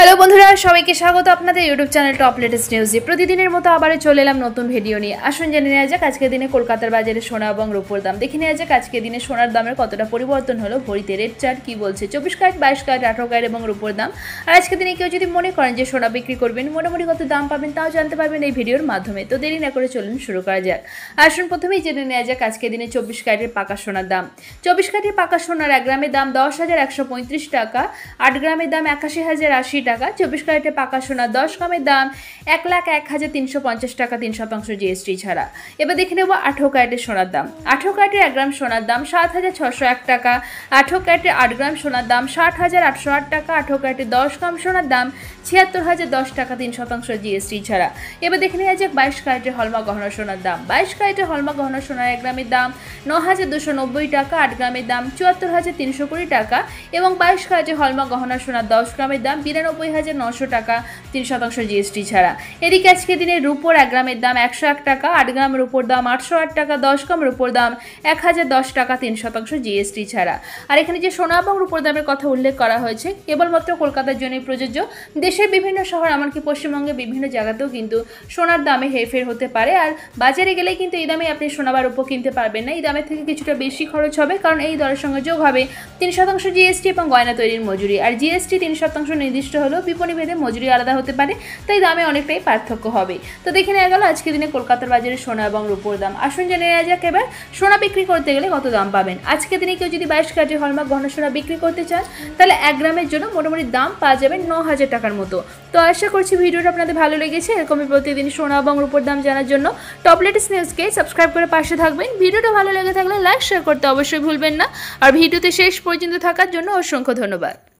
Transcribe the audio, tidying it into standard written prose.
Hello বন্ধুরা, সবাইকে স্বাগত আপনাদের ইউটিউব চ্যানেল টপ লেটেস্ট নিউজে। প্রতিদিনের মতো আবারও চলে এলাম নতুন ভিডিও নিয়ে। আসুন জেনে নেওয়া যাক আজকের দিনে কলকাতার বাজারে সোনা এবং রূপোর দাম। দেখে নেওয়া যাক আজকের দিনে সোনার দামের কতটা পরিবর্তন হলো। ভরিতে রেট চার্ট কি বলছে, 24 ক্যারেট, 22 ক্যারেট, 18 ক্যারেট এবং রূপোর দাম। আর আজকের দিনে কেউ যদি মনে করেন যে সোনা বিক্রি করবেন, মোটামুটি কত দাম পাবেন তাও জানতে পারবেন এই ভিডিওর মাধ্যমে। তো দেরি না করে চলুন শুরু করা যাক। আসুন প্রথমেই জেনে নেওয়া যাক আজকের দিনে 24 ক্যারেটের পাকা সোনার দাম। 24 ক্যারেটের পাকা সোনার 1 গ্রামের দাম 10,135 টাকা, 8 গ্রামের দাম 81,080 টাকা। 24 ক্যারেটের পাকা সোনা 10 গ্রামের দাম 1,01,350 টাকা 3% জিএসটি ছাড়া। এবার দেখে নেব 18 ক্যারেটের সোনার দাম। 18 ক্যারেটের 1 গ্রাম সোনার দাম 7,601 টাকা, 18 ক্যারেটের 8 গ্রাম সোনার দাম 60,808 টাকা, 18 ক্যারেটের 10 গ্রাম সোনার দাম 76,010 টাকা 3% জিএসটি ছাড়া। এবার দেখে নেওয়া যাক 22 ক্যারেটের হলমা গহনা সোনার দাম। 22 ক্যারেটের হলমা গহনা সোনার 1 গ্রামের দাম 9,290 টাকা, 8 গ্রামের দাম 74,320 টাকা এবং 22 ক্যারেটের হলমা গহনা সোনার 10 গ্রামের দাম 92,900 টাকা 3% জিএসটি ছাড়া। এদিকে আজকে দিনে রূপোর 1 গ্রামের দাম 101 টাকা, 8 গ্রাম রূপোর দাম 808 টাকা, 10 গ্রাম রূপোর দাম 1,010 টাকা 3% জিএসটি ছাড়া। আর এখানে যে সোনা এবং রূপোর দামের কথা উল্লেখ করা হয়েছে কেবলমাত্র কলকাতার জন্যই প্রযোজ্য। দেশের বিভিন্ন শহর এমনকি পশ্চিমবঙ্গের বিভিন্ন জায়গাতেও কিন্তু সোনার দামে হেরফের হতে পারে। আর বাজারে গেলে কিন্তু এই দামে আপনি সোনা বা রূপো কিনতে পারবেন না। এই দামের থেকে কিছুটা বেশি খরচ হবে, কারণ এই দরের সঙ্গে যোগ হবে 3% জিএসটি এবং গয়না তৈরির মজুরি। আর জিএসটি 3% নির্দিষ্ট হলেও বিপণী ভেদে মজুরি আলাদা হতে পারে, তাই দামে অনেকটাই পার্থক্য হবে। তো দেখে নেওয়া গেল আজকের দিনে কলকাতার বাজারে সোনা এবং রূপোর দাম। আসুন জেনে নেওয়া যাক এবার সোনা বিক্রি করতে গেলে কত দাম পাবেন। আজকের দিনে কেউ যদি 22 ক্যারেটের হলমার্ক গহনা সোনা বিক্রি করতে চান তাহলে 1 গ্রামের জন্য মোটামুটি দাম পাওয়া যাবে 9,000 টাকার মতো। তো আশা করছি ভিডিওটা আপনাদের ভালো লেগেছে। এরকমই প্রতিদিন সোনা এবং রূপোর দাম জানার জন্য টপ লেটেস্ট নিউজকে সাবস্ক্রাইব করে পাশে থাকবেন। ভিডিওটা ভালো লেগে থাকলে লাইক শেয়ার করতে অবশ্যই ভুলবেন না। আর ভিডিওতে শেষ পর্যন্ত থাকার জন্য অসংখ্য ধন্যবাদ।